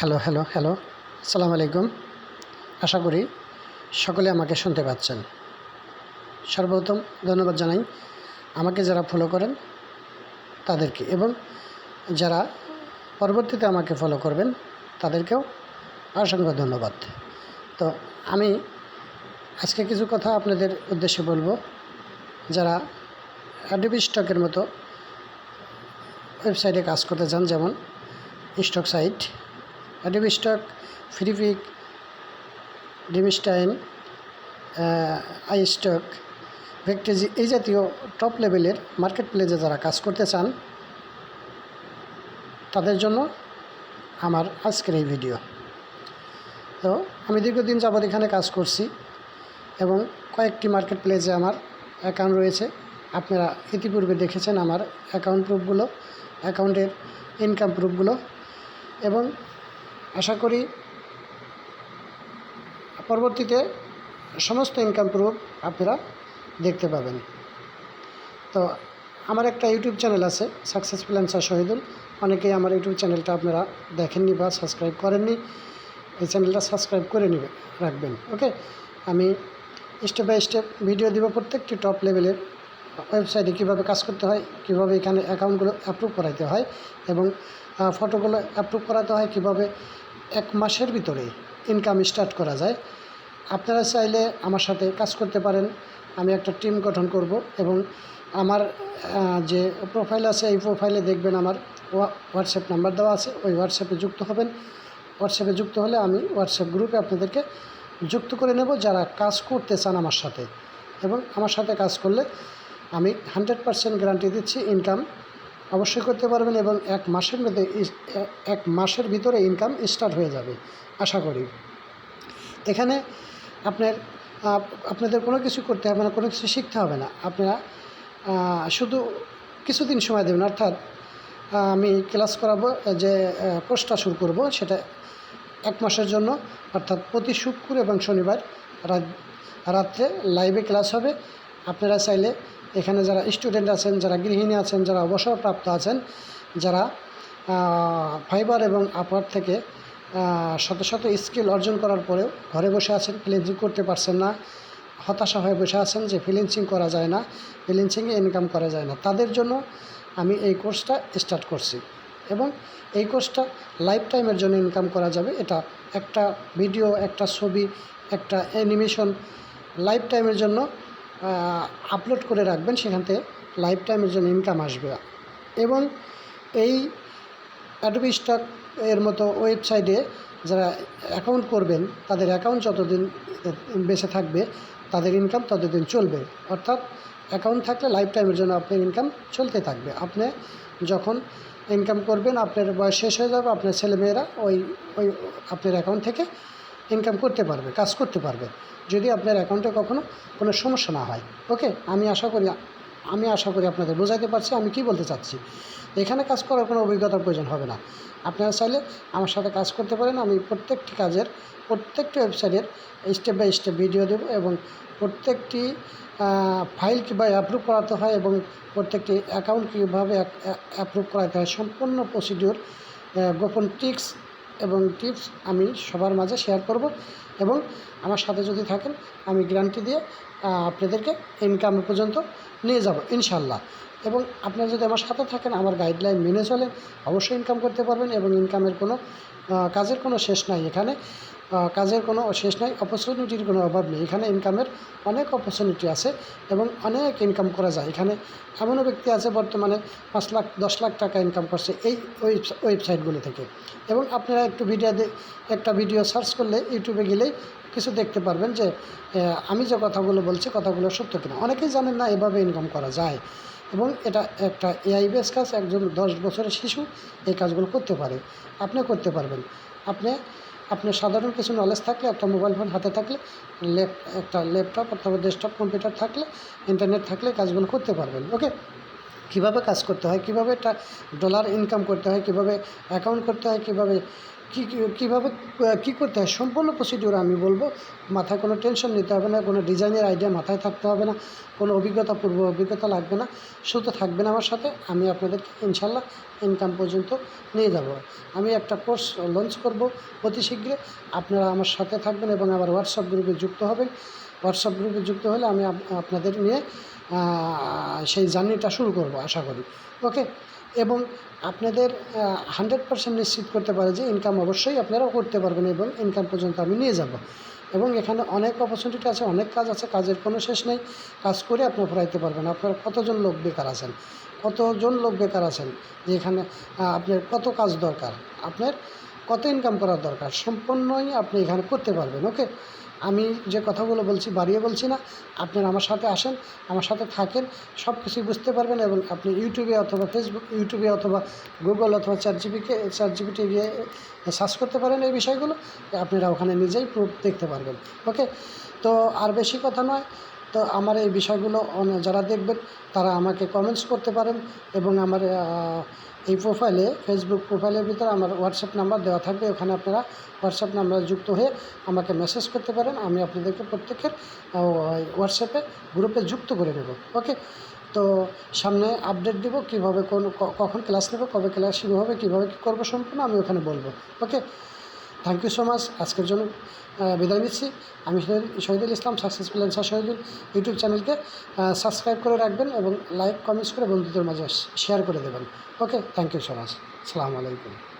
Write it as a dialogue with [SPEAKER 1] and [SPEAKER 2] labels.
[SPEAKER 1] Hello hello hello আসসালামু আলাইকুম। আশা করি সকলে আমাকে শুনতে পাচ্ছেন। সর্বপ্রথম ধন্যবাদ জানাই আমাকে যারা ফলো করেন তাদেরকে, এবং যারা পরবর্তীতে আমাকে ফলো করবেন তাদেরকেও অসংখ্য ধন্যবাদ। তো আমি আজকে কিছু কথা আপনাদের উদ্দেশ্যে বলবো। যারা অ্যাডোবি স্টকের মতো ওয়েবসাইটে কাজ করতে চান, যেমন stock site, Adobe stock, Freepik, Dreamstime, iStock, Vecteezy, এই জাতীয় টপ লেভেলের মার্কেট প্লেসে যারা কাজ করতে চান তাদের জন্য আমার আজকের এই ভিডিও। তো আমি দীর্ঘদিন যাবৎ এখানে কাজ করছি এবং কয়েকটি মার্কেট প্লেসে আমার অ্যাকাউন্ট রয়েছে। আপনারা ইতিপূর্বে দেখেছেন আমার অ্যাকাউন্ট প্রুফগুলো, অ্যাকাউন্টের ইনকাম প্রুফগুলো, এবং আশা করি পরবর্তীতে সমস্ত ইনকাম প্রুফ আপনারা দেখতে পাবেন। তো আমার একটা ইউটিউব চ্যানেল আছে, সাকসেস ফ্রিল্যান্সার শহীদুল। অনেকেই আমার ইউটিউব চ্যানেলটা আপনারা দেখেননি বা সাবস্ক্রাইব করেননি। এই চ্যানেলটা সাবস্ক্রাইব করে রাখবেন। ওকে, আমি স্টেপ বাই স্টেপ ভিডিও দিব প্রত্যেকটি টপ লেভেলের ওয়েবসাইটে কীভাবে কাজ করতে হয়, কীভাবে এখানে অ্যাকাউন্টগুলো অ্যাপ্রুভ করাতে হয় এবং ফটোগুলো অ্যাপ্রুভ করাতে হয়, কীভাবে এক মাসের ভিতরে ইনকাম স্টার্ট করা যায়। আপনারা চাইলে আমার সাথে কাজ করতে পারেন। আমি একটা টিম গঠন করব এবং আমার যে প্রোফাইল আছে এই প্রোফাইলে দেখবেন আমার হোয়াটসঅ্যাপ নাম্বার দেওয়া আছে। ওই হোয়াটসঅ্যাপে যুক্ত হবেন। হোয়াটসঅ্যাপে যুক্ত হলে আমি হোয়াটসঅ্যাপ গ্রুপে আপনাদেরকে যুক্ত করে নেব যারা কাজ করতে চান আমার সাথে। এবং আমার সাথে কাজ করলে আমি 100% গ্যারান্টি দিচ্ছি ইনকাম অবশ্যই করতে পারবেন এবং এক মাসের ভিতরে ইনকাম স্টার্ট হয়ে যাবে আশা করি। এখানে আপনাদের কোনো কিছু করতে হবে না, কোনো কিছু শিখতে হবে না। আপনারা শুধু কিছুদিন সময় দেবেন, অর্থাৎ আমি ক্লাস করাবো, যে কোর্সটা শুরু করব সেটা 1 মাসের জন্য, অর্থাৎ প্রতি শুক্র এবং শনিবার রাত্রে লাইভে ক্লাস হবে। আপনারা চাইলে এখানে যারা স্টুডেন্ট আছেন, যারা গৃহিণী আছেন, যারা অবসরপ্রাপ্ত আছেন, যারা ফাইবার এবং আপওয়ার্ক থেকে শত শত স্কিল অর্জন করার পরেও ঘরে বসে আছেন, ফ্রিল্যান্সিং করতে পারছেন না, হতাশা হয়ে বসে আছেন যে ফ্রিল্যান্সিং করা যায় না, ফ্রিল্যান্সিংয়ে ইনকাম করা যায় না, তাদের জন্য আমি এই কোর্সটা স্টার্ট করছি। এবং এই কোর্সটা লাইফ টাইমের জন্য ইনকাম করা যাবে। এটা একটা ভিডিও, একটা ছবি, একটা অ্যানিমেশন লাইফ টাইমের জন্য আপলোড করে রাখবেন, সেখান থেকে লাইফ টাইমের জন্য ইনকাম আসবে। এবং এই অ্যাডোবি স্টক এর মতো ওয়েবসাইটে যারা অ্যাকাউন্ট করবেন তাদের অ্যাকাউন্ট যতদিন বেঁচে থাকবে তাদের ইনকাম ততদিন চলবে। অর্থাৎ অ্যাকাউন্ট থাকলে লাইফ টাইমের জন্য আপনার ইনকাম চলতে থাকবে। আপনি যখন ইনকাম করবেন, আপনার বয়স শেষ হয়ে যাবে, আপনার ছেলেমেয়েরা ওই আপনার অ্যাকাউন্ট থেকে ইনকাম করতে পারবে, কাজ করতে পারবে, যদি আপনার অ্যাকাউন্টে কখনো কোনো সমস্যা না হয়। ওকে, আমি আশা করি আপনাদের বোঝাতে পারছি আমি কি বলতে চাচ্ছি। এখানে কাজ করার কোনো অভিজ্ঞতার প্রয়োজন হবে না। আপনারা চাইলে আমার সাথে কাজ করতে পারেন। আমি প্রত্যেকটি ওয়েবসাইটের স্টেপ বাই স্টেপ ভিডিও দেব এবং প্রত্যেকটি ফাইল কীভাবে অ্যাপ্রুভ করাতে হয় এবং প্রত্যেকটি অ্যাকাউন্ট কীভাবে অ্যাপ্রুভ করাতে হয়, সম্পূর্ণ প্রসিডিওর, গোপন ট্রিক্স এবং টিপস আমি সবার মাঝে শেয়ার করব। এবং আমার সাথে যদি থাকেন আমি গ্যারান্টি দিয়ে আপনাদেরকে ইনকাম পর্যন্ত নিয়ে যাব ইনশাল্লাহ। এবং আপনারা যদি আমার সাথে থাকেন, আমার গাইডলাইন মেনে চলেন, অবশ্যই ইনকাম করতে পারবেন। এবং ইনকামের কোনো কাজের কোনো শেষ নাই। এখানে কাজের কোনো শেষ নাই, অপরচুনিটির কোনো অভাব নেই। এখানে ইনকামের অনেক অপরচুনিটি আছে এবং অনেক ইনকাম করা যায়। এখানে এমনও ব্যক্তি আছে বর্তমানে 5 লাখ 10 লাখ টাকা ইনকাম করছে এই ওয়েবসাইটগুলো থেকে। এবং আপনারা একটা ভিডিও সার্চ করলে ইউটিউবে গেলেই কিছু দেখতে পারবেন যে আমি যে কথাগুলো বলছি কথাগুলো সত্য কিনা। অনেকেই জানেন না এভাবে ইনকাম করা যায়। এবং এটা একটা এআই বেস কাজ। একজন 10 বছরের শিশু এই কাজগুলো করতে পারে, আপনিও করতে পারবেন। আপনার সাধারণ কিছু নলেজ থাকলে, একটা মোবাইল ফোন হাতে থাকলে, একটা ল্যাপটপ অথবা ডেস্কটপ কম্পিউটার থাকলে, ইন্টারনেট থাকলে কাজগুলো করতে পারবেন। ওকে, কীভাবে কাজ করতে হয়, কীভাবে একটা ডলার ইনকাম করতে হয়, কীভাবে অ্যাকাউন্ট করতে হয়, কীভাবে কীভাবে কী করতে হয় সম্পূর্ণ প্রসিডিউর আমি বলবো। মাথায় কোনো টেনশন নিতে হবে না, কোনো ডিজাইনের আইডিয়া মাথায় থাকতে হবে না, কোনো পূর্ব অভিজ্ঞতা লাগবে না। শুধু থাকবেন আমার সাথে, আমি আপনাদেরকে ইনশাল্লাহ ইনকাম পর্যন্ত নিয়ে যাব। আমি একটা কোর্স লঞ্চ করব অতি শীঘ্রই। আপনারা আমার সাথে থাকবেন এবং আমার হোয়াটসঅ্যাপ গ্রুপে যুক্ত হবেন। হোয়াটসঅ্যাপ গ্রুপে যুক্ত হলে আমি আপনাদের নিয়ে সেই জার্নিটা শুরু করব আশা করি। ওকে, এবং আপনাদের 100% নিশ্চিত করতে পারে যে ইনকাম অবশ্যই আপনারাও করতে পারবেন এবং ইনকাম পর্যন্ত আমি নিয়ে যাব। এবং এখানে অনেক অপরচুনিটি আছে, অনেক কাজ আছে, কাজের কোনো শেষ নেই। কাজ করে আপনি ফুরাইতে পারবেন। আপনার কতজন লোক বেকার আছেন, যে এখানে আপনার কত কাজ দরকার, আপনার কত ইনকাম করার দরকার, সম্পূর্ণই আপনি এখানে করতে পারবেন। ওকে, আমি যে কথাগুলো বলছি বাড়িয়ে বলছি না। আপনারা আমার সাথে আসেন, আমার সাথে থাকেন, সব কিছুই বুঝতে পারবেন। এবং আপনি ইউটিউবে অথবা গুগল অথবা চ্যাটজিপিটি গিয়ে সার্চ করতে পারেন এই বিষয়গুলো। আপনারা ওখানে নিজেই প্রুফ দেখতে পারবেন। ওকে, তো আর বেশি কথা নয়। তো আমার এই বিষয়গুলো যারা দেখবেন তারা আমাকে কমেন্টস করতে পারেন এবং আমার এই ফেসবুক প্রোফাইলের ভিতরে আমার হোয়াটসঅ্যাপ নাম্বার দেওয়া থাকবে। ওখানে আপনারা হোয়াটসঅ্যাপ নাম্বারে যুক্ত হয়ে আমাকে মেসেজ করতে পারেন। আমি আপনাদেরকে প্রত্যেকের হোয়াটসঅ্যাপে গ্রুপে যুক্ত করে দেব। ওকে, তো সামনে আপডেট দেবো কীভাবে কখন ক্লাস নেব, কবে ক্লাস শুরু হবে, কীভাবে কী করবো সম্পূর্ণ আমি ওখানে বলবো। ওকে, থ্যাংক ইউ সো মাচ। আজকের জন্য বিদায় নিচ্ছি। আমি Shahidul Islam, successful answer Shahidul YouTube চ্যানেলকে সাবস্ক্রাইব করে রাখবেন এবং লাইক কমেন্টস করে বন্ধুদের মাঝে শেয়ার করে দেবেন। ওকে, থ্যাংক ইউ সো মাচ। আসসালামু আলাইকুম।